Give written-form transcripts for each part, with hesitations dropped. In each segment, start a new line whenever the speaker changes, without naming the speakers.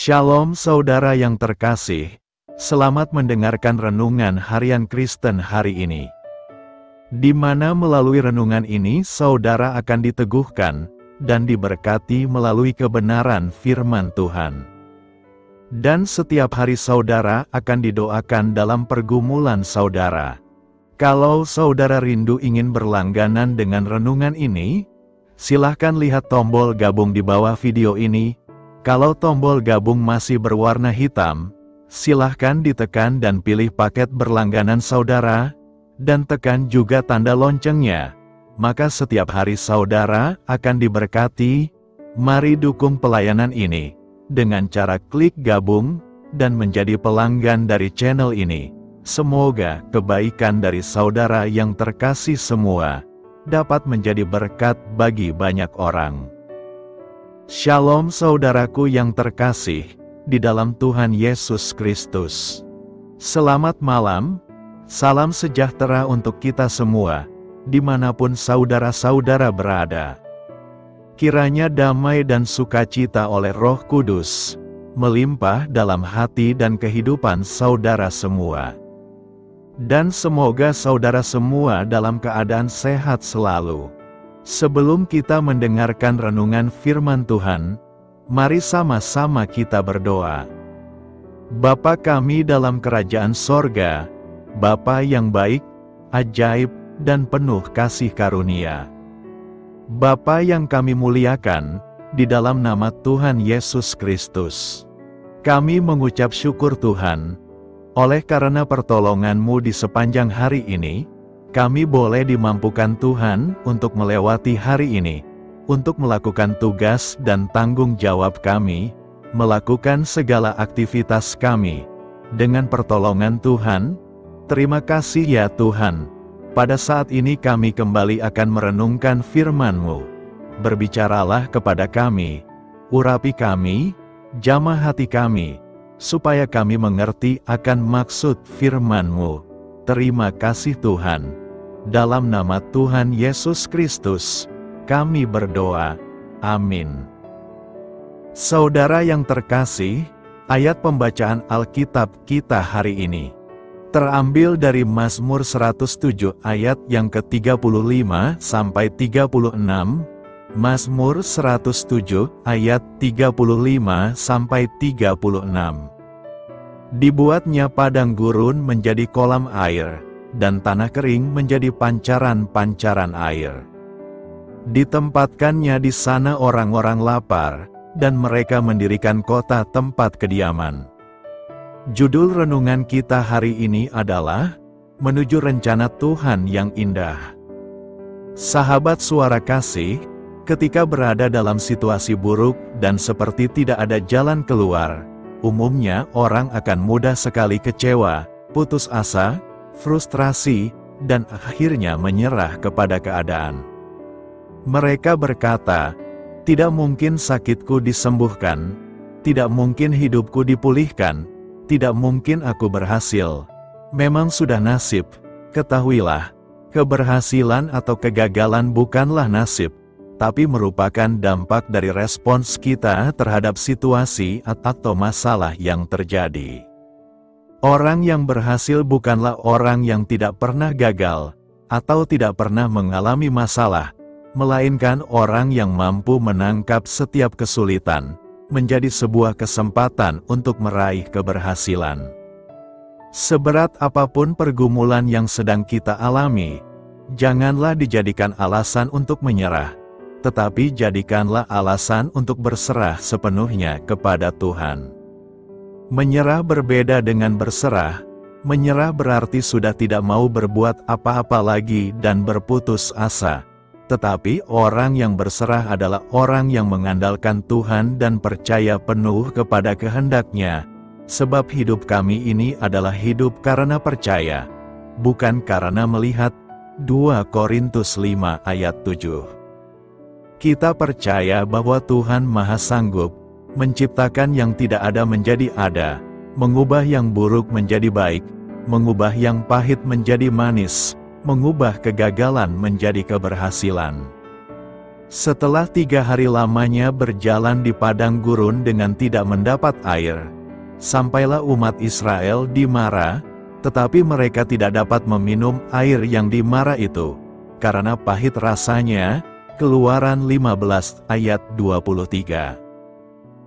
Shalom saudara yang terkasih, selamat mendengarkan Renungan Harian Kristen hari ini. Di mana melalui renungan ini saudara akan diteguhkan dan diberkati melalui kebenaran firman Tuhan. Dan setiap hari saudara akan didoakan dalam pergumulan saudara. Kalau saudara rindu ingin berlangganan dengan renungan ini, silahkan lihat tombol gabung di bawah video ini. Kalau tombol gabung masih berwarna hitam, silahkan ditekan dan pilih paket berlangganan saudara, dan tekan juga tanda loncengnya. Maka setiap hari saudara akan diberkati. Mari dukung pelayanan ini dengan cara klik gabung dan menjadi pelanggan dari channel ini. Semoga kebaikan dari saudara yang terkasih semua dapat menjadi berkat bagi banyak orang. Shalom saudaraku yang terkasih di dalam Tuhan Yesus Kristus. Selamat malam, salam sejahtera untuk kita semua, dimanapun saudara-saudara berada. Kiranya damai dan sukacita oleh Roh Kudus melimpah dalam hati dan kehidupan saudara semua. Dan semoga saudara semua dalam keadaan sehat selalu. Sebelum kita mendengarkan renungan firman Tuhan, mari sama-sama kita berdoa. Bapa kami dalam kerajaan sorga, Bapa yang baik, ajaib, dan penuh kasih karunia. Bapa yang kami muliakan, di dalam nama Tuhan Yesus Kristus. Kami mengucap syukur Tuhan, oleh karena pertolongan-Mu di sepanjang hari ini, kami boleh dimampukan Tuhan untuk melewati hari ini, untuk melakukan tugas dan tanggung jawab kami, melakukan segala aktivitas kami. Dengan pertolongan Tuhan, terima kasih ya Tuhan. Pada saat ini kami kembali akan merenungkan firman-Mu. Berbicaralah kepada kami, urapi kami, jamah hati kami, supaya kami mengerti akan maksud firman-Mu. Terima kasih Tuhan. Dalam nama Tuhan Yesus Kristus, kami berdoa. Amin. Saudara yang terkasih, ayat pembacaan Alkitab kita hari ini terambil dari Mazmur 107 ayat yang ke-35 sampai 36, Mazmur 107 ayat 35 sampai 36. Dibuatnya padang gurun menjadi kolam air, dan tanah kering menjadi pancaran-pancaran air. Ditempatkannya di sana orang-orang lapar, dan mereka mendirikan kota tempat kediaman. Judul renungan kita hari ini adalah Menuju Rencana Tuhan yang Indah. Sahabat suara kasih, ketika berada dalam situasi buruk dan seperti tidak ada jalan keluar, umumnya orang akan mudah sekali kecewa, putus asa, frustrasi, dan akhirnya menyerah kepada keadaan. Mereka berkata, "Tidak mungkin sakitku disembuhkan, tidak mungkin hidupku dipulihkan, tidak mungkin aku berhasil. Memang sudah nasib." Ketahuilah, keberhasilan atau kegagalan bukanlah nasib, tapi merupakan dampak dari respons kita terhadap situasi atau masalah yang terjadi. Orang yang berhasil bukanlah orang yang tidak pernah gagal, atau tidak pernah mengalami masalah, melainkan orang yang mampu menangkap setiap kesulitan, menjadi sebuah kesempatan untuk meraih keberhasilan. Seberat apapun pergumulan yang sedang kita alami, janganlah dijadikan alasan untuk menyerah, tetapi jadikanlah alasan untuk berserah sepenuhnya kepada Tuhan. Menyerah berbeda dengan berserah. Menyerah berarti sudah tidak mau berbuat apa-apa lagi dan berputus asa. Tetapi orang yang berserah adalah orang yang mengandalkan Tuhan dan percaya penuh kepada kehendak-Nya. Sebab hidup kami ini adalah hidup karena percaya, bukan karena melihat. 2 Korintus 5 ayat 7. Kita percaya bahwa Tuhan Maha Sanggup menciptakan yang tidak ada menjadi ada, mengubah yang buruk menjadi baik, mengubah yang pahit menjadi manis, mengubah kegagalan menjadi keberhasilan. Setelah 3 hari lamanya berjalan di padang gurun dengan tidak mendapat air, sampailah umat Israel di Mara, tetapi mereka tidak dapat meminum air yang di Mara itu, karena pahit rasanya. Keluaran 15 ayat 23.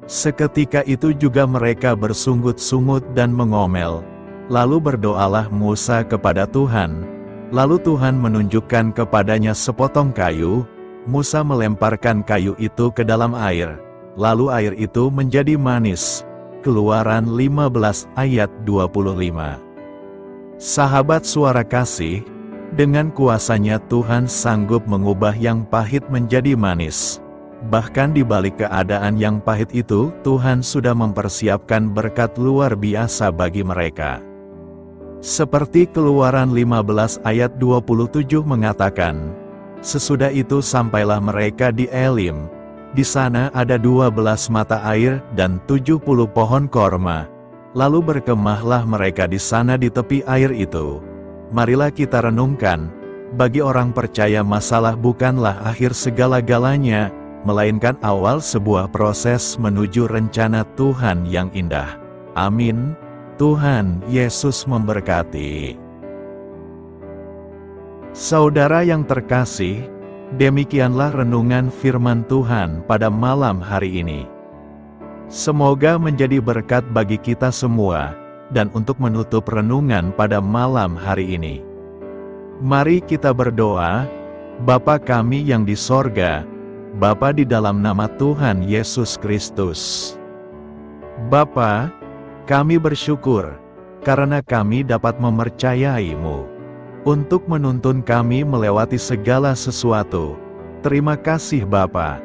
Seketika itu juga mereka bersungut-sungut dan mengomel. Lalu berdoalah Musa kepada Tuhan. Lalu Tuhan menunjukkan kepadanya sepotong kayu. Musa melemparkan kayu itu ke dalam air. Lalu air itu menjadi manis. Keluaran 15 ayat 25. Sahabat Suara Kasih, dengan kuasanya Tuhan sanggup mengubah yang pahit menjadi manis. Bahkan di balik keadaan yang pahit itu, Tuhan sudah mempersiapkan berkat luar biasa bagi mereka. Seperti Keluaran 15 ayat 27 mengatakan, sesudah itu sampailah mereka di Elim. Di sana ada 12 mata air dan 70 pohon korma. Lalu berkemahlah mereka di sana di tepi air itu. Marilah kita renungkan, bagi orang percaya masalah bukanlah akhir segala-galanya, melainkan awal sebuah proses menuju rencana Tuhan yang indah. Amin. Tuhan Yesus memberkati. Saudara yang terkasih, demikianlah renungan firman Tuhan pada malam hari ini. Semoga menjadi berkat bagi kita semua. Dan untuk menutup renungan pada malam hari ini, mari kita berdoa. Bapa kami yang di sorga, Bapa di dalam nama Tuhan Yesus Kristus. Bapa, kami bersyukur, karena kami dapat mempercayai-Mu, untuk menuntun kami melewati segala sesuatu. Terima kasih Bapa,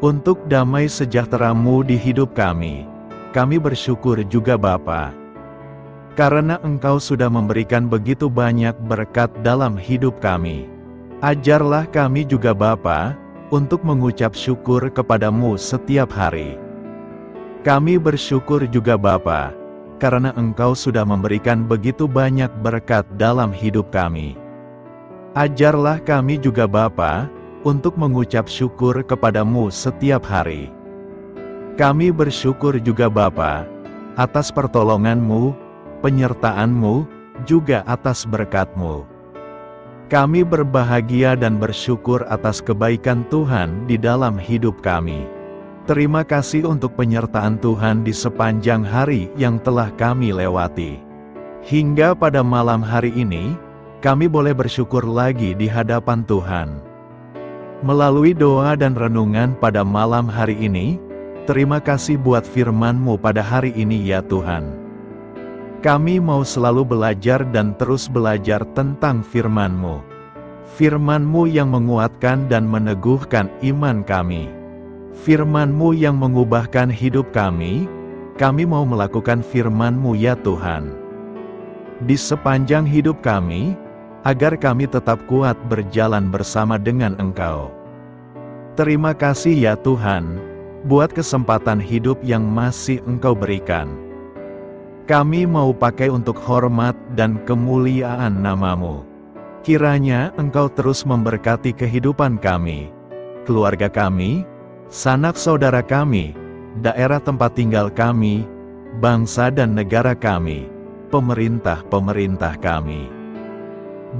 untuk damai sejahtera-Mu di hidup kami. Kami bersyukur juga Bapa, karena Engkau sudah memberikan begitu banyak berkat dalam hidup kami. Ajarlah kami juga Bapa, untuk mengucap syukur kepada-Mu setiap hari. Kami bersyukur juga Bapa, karena Engkau sudah memberikan begitu banyak berkat dalam hidup kami. Ajarlah kami juga Bapa, untuk mengucap syukur kepada-Mu setiap hari. Kami bersyukur juga Bapa, atas pertolongan-Mu, penyertaan-Mu, juga atas berkat-Mu. Kami berbahagia dan bersyukur atas kebaikan Tuhan di dalam hidup kami. Terima kasih untuk penyertaan Tuhan di sepanjang hari yang telah kami lewati. Hingga pada malam hari ini, kami boleh bersyukur lagi di hadapan Tuhan. Melalui doa dan renungan pada malam hari ini, terima kasih buat firman-Mu pada hari ini ya Tuhan. Kami mau selalu belajar dan terus belajar tentang firman-Mu. Firman-Mu yang menguatkan dan meneguhkan iman kami. Firman-Mu yang mengubahkan hidup kami mau melakukan firman-Mu ya Tuhan. Di sepanjang hidup kami, agar kami tetap kuat berjalan bersama dengan Engkau. Terima kasih ya Tuhan, buat kesempatan hidup yang masih Engkau berikan. Kami mau pakai untuk hormat dan kemuliaan nama-Mu. Kiranya Engkau terus memberkati kehidupan kami, keluarga kami, sanak saudara kami, daerah tempat tinggal kami, bangsa dan negara kami, pemerintah-pemerintah kami.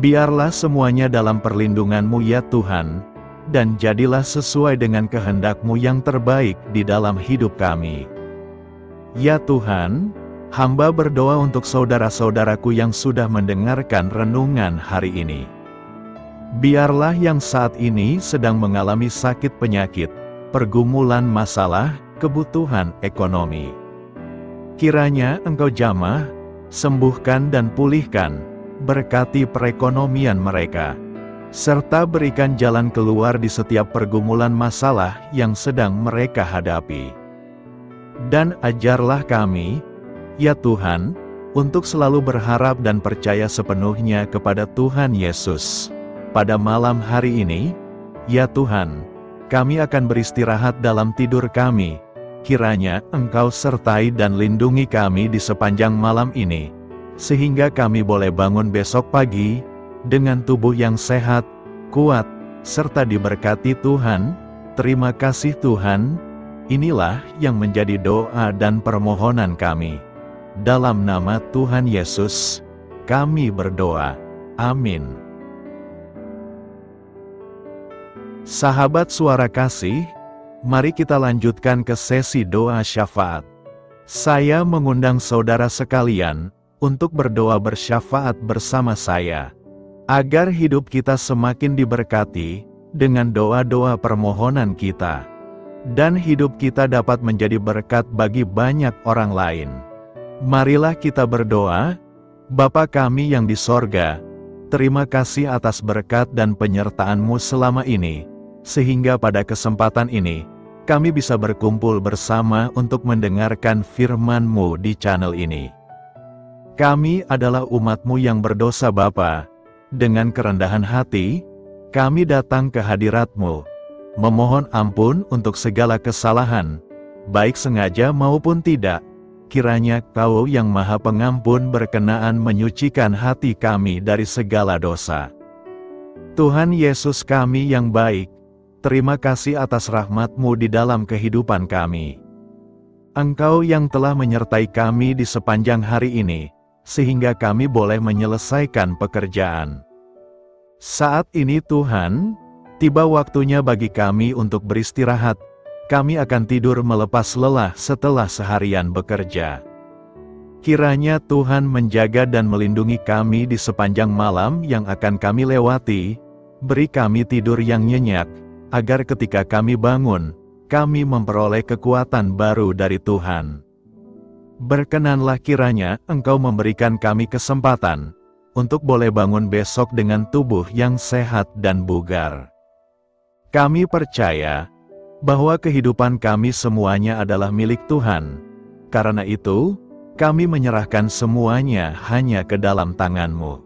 Biarlah semuanya dalam perlindungan-Mu ya Tuhan, dan jadilah sesuai dengan kehendak-Mu yang terbaik di dalam hidup kami. Ya Tuhan, hamba berdoa untuk saudara-saudaraku yang sudah mendengarkan renungan hari ini. Biarlah yang saat ini sedang mengalami sakit penyakit, pergumulan masalah, kebutuhan ekonomi. Kiranya Engkau jamah, sembuhkan dan pulihkan, berkati perekonomian mereka, serta berikan jalan keluar di setiap pergumulan masalah yang sedang mereka hadapi. Dan ajarlah kami, ya Tuhan, untuk selalu berharap dan percaya sepenuhnya kepada Tuhan Yesus. Pada malam hari ini, ya Tuhan, kami akan beristirahat dalam tidur kami. Kiranya Engkau sertai dan lindungi kami di sepanjang malam ini, sehingga kami boleh bangun besok pagi, dengan tubuh yang sehat, kuat, serta diberkati Tuhan, Terima kasih Tuhan, inilah yang menjadi doa dan permohonan kami. Dalam nama Tuhan Yesus, kami berdoa. Amin. Sahabat Suara Kasih, mari kita lanjutkan ke sesi doa syafaat. Saya mengundang saudara sekalian untuk berdoa bersyafaat bersama saya, agar hidup kita semakin diberkati dengan doa-doa permohonan kita, dan hidup kita dapat menjadi berkat bagi banyak orang lain. Marilah kita berdoa. Bapa kami yang di sorga, terima kasih atas berkat dan penyertaan-Mu selama ini, sehingga pada kesempatan ini, kami bisa berkumpul bersama untuk mendengarkan firman-Mu di channel ini. Kami adalah umat-Mu yang berdosa Bapa. Dengan kerendahan hati, kami datang ke hadirat-Mu, memohon ampun untuk segala kesalahan, baik sengaja maupun tidak. Kiranya Kau yang Maha Pengampun berkenaan menyucikan hati kami dari segala dosa. Tuhan Yesus kami yang baik, terima kasih atas rahmat-Mu di dalam kehidupan kami. Engkau yang telah menyertai kami di sepanjang hari ini, sehingga kami boleh menyelesaikan pekerjaan. Saat ini Tuhan, tiba waktunya bagi kami untuk beristirahat. Kami akan tidur melepas lelah setelah seharian bekerja. Kiranya Tuhan menjaga dan melindungi kami di sepanjang malam yang akan kami lewati. Beri kami tidur yang nyenyak, agar ketika kami bangun, kami memperoleh kekuatan baru dari Tuhan. Berkenanlah kiranya Engkau memberikan kami kesempatan untuk boleh bangun besok dengan tubuh yang sehat dan bugar. Kami percaya bahwa kehidupan kami semuanya adalah milik Tuhan. Karena itu, kami menyerahkan semuanya hanya ke dalam tangan-Mu.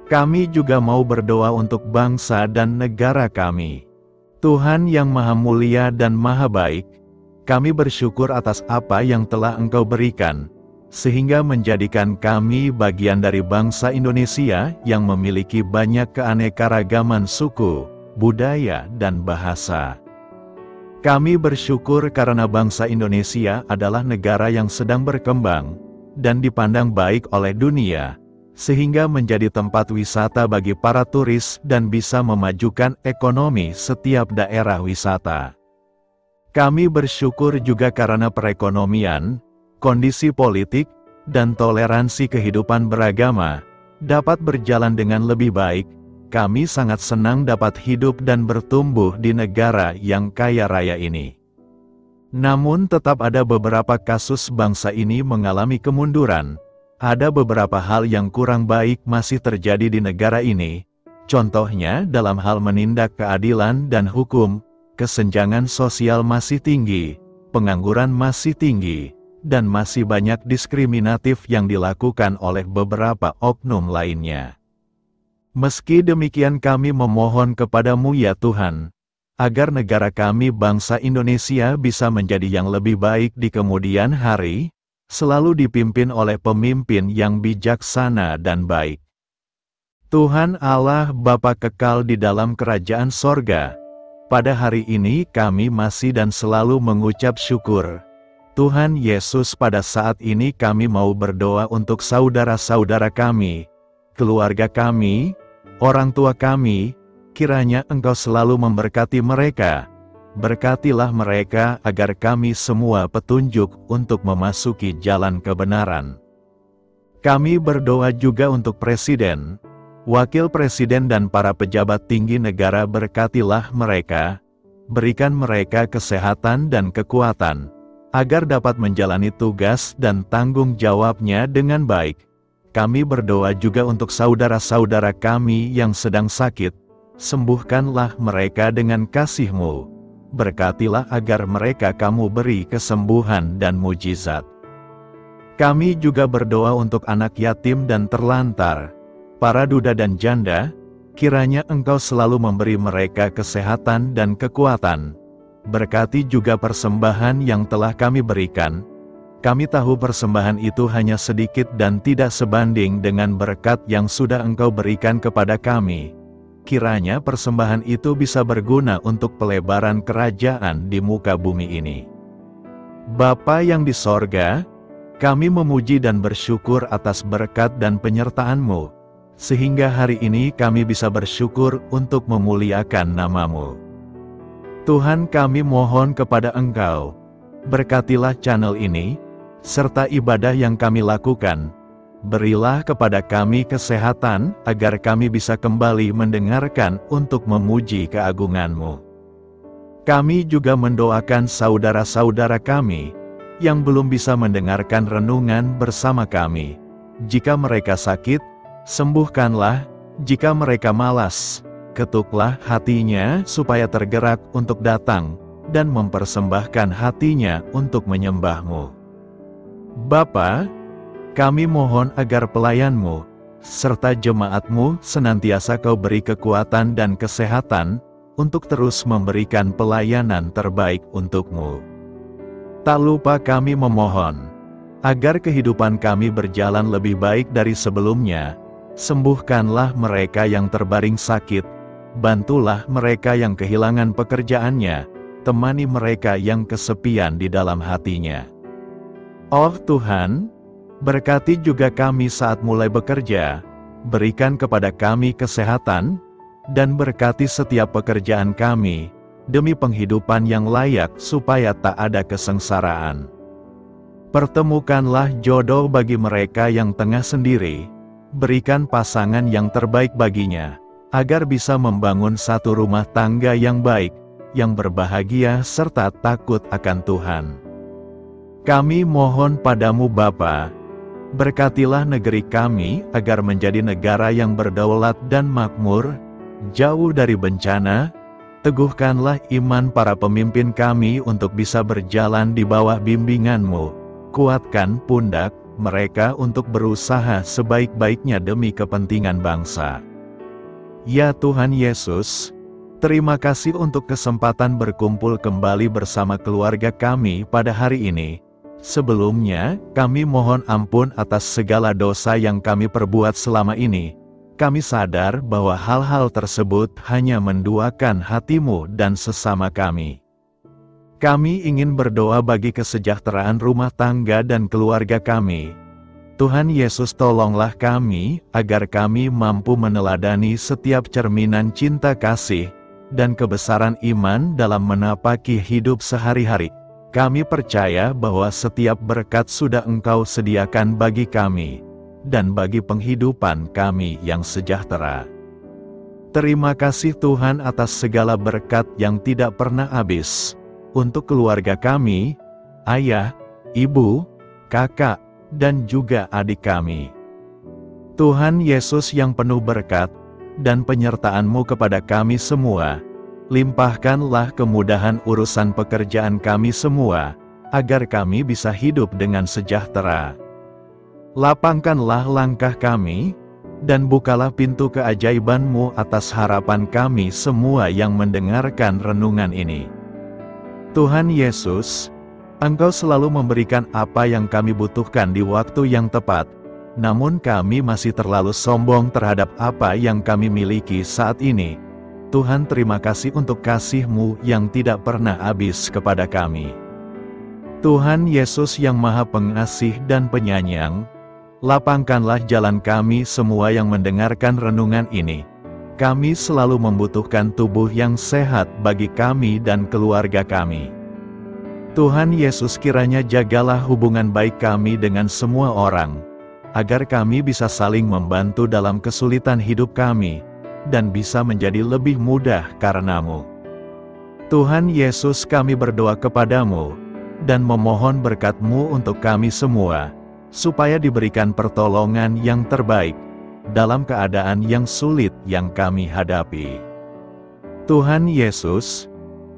Kami juga mau berdoa untuk bangsa dan negara kami. Tuhan yang Maha Mulia dan Maha Baik, kami bersyukur atas apa yang telah Engkau berikan, sehingga menjadikan kami bagian dari bangsa Indonesia yang memiliki banyak keanekaragaman suku, budaya, dan bahasa. Kami bersyukur karena bangsa Indonesia adalah negara yang sedang berkembang dan dipandang baik oleh dunia, sehingga menjadi tempat wisata bagi para turis dan bisa memajukan ekonomi setiap daerah wisata. Kami bersyukur juga karena perekonomian, kondisi politik, dan toleransi kehidupan beragama dapat berjalan dengan lebih baik. Kami sangat senang dapat hidup dan bertumbuh di negara yang kaya raya ini. Namun tetap ada beberapa kasus bangsa ini mengalami kemunduran. Ada beberapa hal yang kurang baik masih terjadi di negara ini. Contohnya dalam hal menindak keadilan dan hukum, kesenjangan sosial masih tinggi, pengangguran masih tinggi, dan masih banyak diskriminatif yang dilakukan oleh beberapa oknum lainnya. Meski demikian kami memohon kepada-Mu ya Tuhan, agar negara kami bangsa Indonesia bisa menjadi yang lebih baik di kemudian hari, selalu dipimpin oleh pemimpin yang bijaksana dan baik. Tuhan Allah Bapa kekal di dalam kerajaan sorga, pada hari ini kami masih dan selalu mengucap syukur. Tuhan Yesus, pada saat ini kami mau berdoa untuk saudara-saudara kami, keluarga kami, orang tua kami. Kiranya Engkau selalu memberkati mereka. Berkatilah mereka agar kami semua petunjuk untuk memasuki jalan kebenaran. Kami berdoa juga untuk Presiden, Wakil Presiden dan para pejabat tinggi negara. Berkatilah mereka, berikan mereka kesehatan dan kekuatan, agar dapat menjalani tugas dan tanggung jawabnya dengan baik. Kami berdoa juga untuk saudara-saudara kami yang sedang sakit. Sembuhkanlah mereka dengan kasih-Mu. Berkatilah agar mereka Kamu beri kesembuhan dan mujizat. Kami juga berdoa untuk anak yatim dan terlantar, para duda dan janda. Kiranya Engkau selalu memberi mereka kesehatan dan kekuatan. Berkati juga persembahan yang telah kami berikan. Kami tahu persembahan itu hanya sedikit dan tidak sebanding dengan berkat yang sudah Engkau berikan kepada kami. kiranya persembahan itu bisa berguna untuk pelebaran kerajaan di muka bumi ini. Bapa yang di sorga, kami memuji dan bersyukur atas berkat dan penyertaan-Mu, sehingga hari ini kami bisa bersyukur untuk memuliakan nama-Mu. Tuhan, kami mohon kepada Engkau, berkatilah channel ini, serta ibadah yang kami lakukan. Berilah kepada kami kesehatan, agar kami bisa kembali mendengarkan untuk memuji keagungan-Mu. Kami juga mendoakan saudara-saudara kami, yang belum bisa mendengarkan renungan bersama kami. Jika mereka sakit, sembuhkanlah. Jika mereka malas, ketuklah hatinya supaya tergerak untuk datang, dan mempersembahkan hatinya untuk menyembah-Mu. Bapa, kami mohon agar pelayan-Mu, serta jemaat-Mu senantiasa Kau beri kekuatan dan kesehatan, untuk terus memberikan pelayanan terbaik untuk-Mu. Tak lupa kami memohon, agar kehidupan kami berjalan lebih baik dari sebelumnya. Sembuhkanlah mereka yang terbaring sakit, bantulah mereka yang kehilangan pekerjaannya, temani mereka yang kesepian di dalam hatinya. Oh Tuhan, berkati juga kami saat mulai bekerja, berikan kepada kami kesehatan, dan berkati setiap pekerjaan kami, demi penghidupan yang layak supaya tak ada kesengsaraan. Pertemukanlah jodoh bagi mereka yang tengah sendiri, berikan pasangan yang terbaik baginya, agar bisa membangun satu rumah tangga yang baik, yang berbahagia serta takut akan Tuhan. Kami mohon padamu Bapa, berkatilah negeri kami agar menjadi negara yang berdaulat dan makmur, jauh dari bencana. Teguhkanlah iman para pemimpin kami untuk bisa berjalan di bawah bimbingan-Mu. Kuatkan pundak mereka untuk berusaha sebaik-baiknya demi kepentingan bangsa. Ya Tuhan Yesus, terima kasih untuk kesempatan berkumpul kembali bersama keluarga kami pada hari ini. Sebelumnya, kami mohon ampun atas segala dosa yang kami perbuat selama ini. Kami sadar bahwa hal-hal tersebut hanya menduakan hati-Mu dan sesama kami. Kami ingin berdoa bagi kesejahteraan rumah tangga dan keluarga kami. Tuhan Yesus, tolonglah kami, agar kami mampu meneladani setiap cerminan cinta kasih, dan kebesaran iman dalam menapaki hidup sehari-hari. Kami percaya bahwa setiap berkat sudah Engkau sediakan bagi kami, dan bagi penghidupan kami yang sejahtera. Terima kasih Tuhan atas segala berkat yang tidak pernah habis, untuk keluarga kami, ayah, ibu, kakak, dan juga adik kami. Tuhan Yesus yang penuh berkat, dan penyertaan-Mu kepada kami semua, limpahkanlah kemudahan urusan pekerjaan kami semua, agar kami bisa hidup dengan sejahtera. Lapangkanlah langkah kami, dan bukalah pintu keajaiban-Mu atas harapan kami semua yang mendengarkan renungan ini. Tuhan Yesus, Engkau selalu memberikan apa yang kami butuhkan di waktu yang tepat, namun kami masih terlalu sombong terhadap apa yang kami miliki saat ini. Tuhan, terima kasih untuk kasih-Mu yang tidak pernah habis kepada kami. Tuhan Yesus yang Maha Pengasih dan Penyayang, lapangkanlah jalan kami semua yang mendengarkan renungan ini. Kami selalu membutuhkan tubuh yang sehat bagi kami dan keluarga kami. Tuhan Yesus, kiranya jagalah hubungan baik kami dengan semua orang, agar kami bisa saling membantu dalam kesulitan hidup kami, dan bisa menjadi lebih mudah karena-Mu. Tuhan Yesus, kami berdoa kepada-Mu, dan memohon berkat-Mu untuk kami semua, supaya diberikan pertolongan yang terbaik, dalam keadaan yang sulit yang kami hadapi. Tuhan Yesus,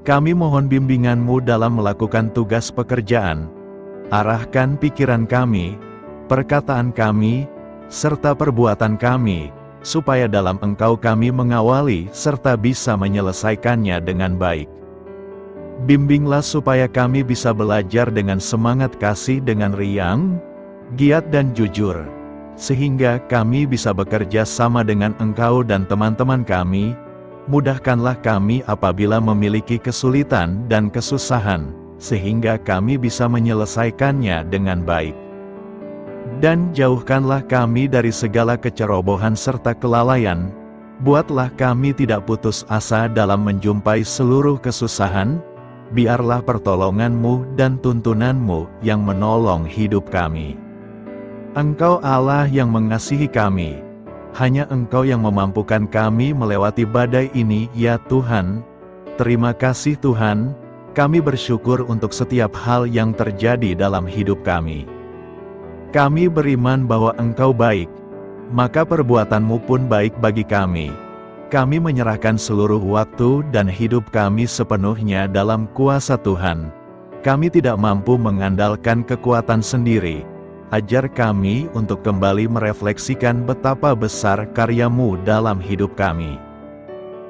kami mohon bimbingan-Mu dalam melakukan tugas pekerjaan. Arahkan pikiran kami, perkataan kami, serta perbuatan kami, supaya dalam Engkau kami mengawali serta bisa menyelesaikannya dengan baik. Bimbinglah supaya kami bisa belajar dengan semangat kasih dengan riang, giat dan jujur, sehingga kami bisa bekerja sama dengan Engkau dan teman-teman kami. Mudahkanlah kami apabila memiliki kesulitan dan kesusahan, sehingga kami bisa menyelesaikannya dengan baik. Dan jauhkanlah kami dari segala kecerobohan serta kelalaian. Buatlah kami tidak putus asa dalam menjumpai seluruh kesusahan. Biarlah pertolongan-Mu dan tuntunan-Mu yang menolong hidup kami. Engkau Allah yang mengasihi kami. Hanya Engkau yang memampukan kami melewati badai ini, ya Tuhan. Terima kasih Tuhan, kami bersyukur untuk setiap hal yang terjadi dalam hidup kami. Kami beriman bahwa Engkau baik, maka perbuatan-Mu pun baik bagi kami. Kami menyerahkan seluruh waktu dan hidup kami sepenuhnya dalam kuasa Tuhan. Kami tidak mampu mengandalkan kekuatan sendiri. Ajar kami untuk kembali merefleksikan betapa besar karya-Mu dalam hidup kami.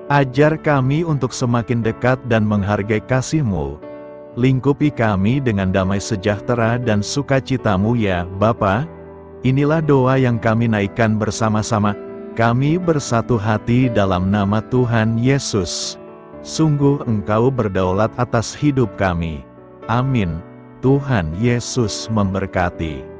Ajar kami untuk semakin dekat dan menghargai kasih-Mu. Lingkupi kami dengan damai sejahtera dan sukacita-Mu ya Bapa. Inilah doa yang kami naikkan bersama-sama. Kami bersatu hati dalam nama Tuhan Yesus. Sungguh Engkau berdaulat atas hidup kami. Amin. Tuhan Yesus memberkati.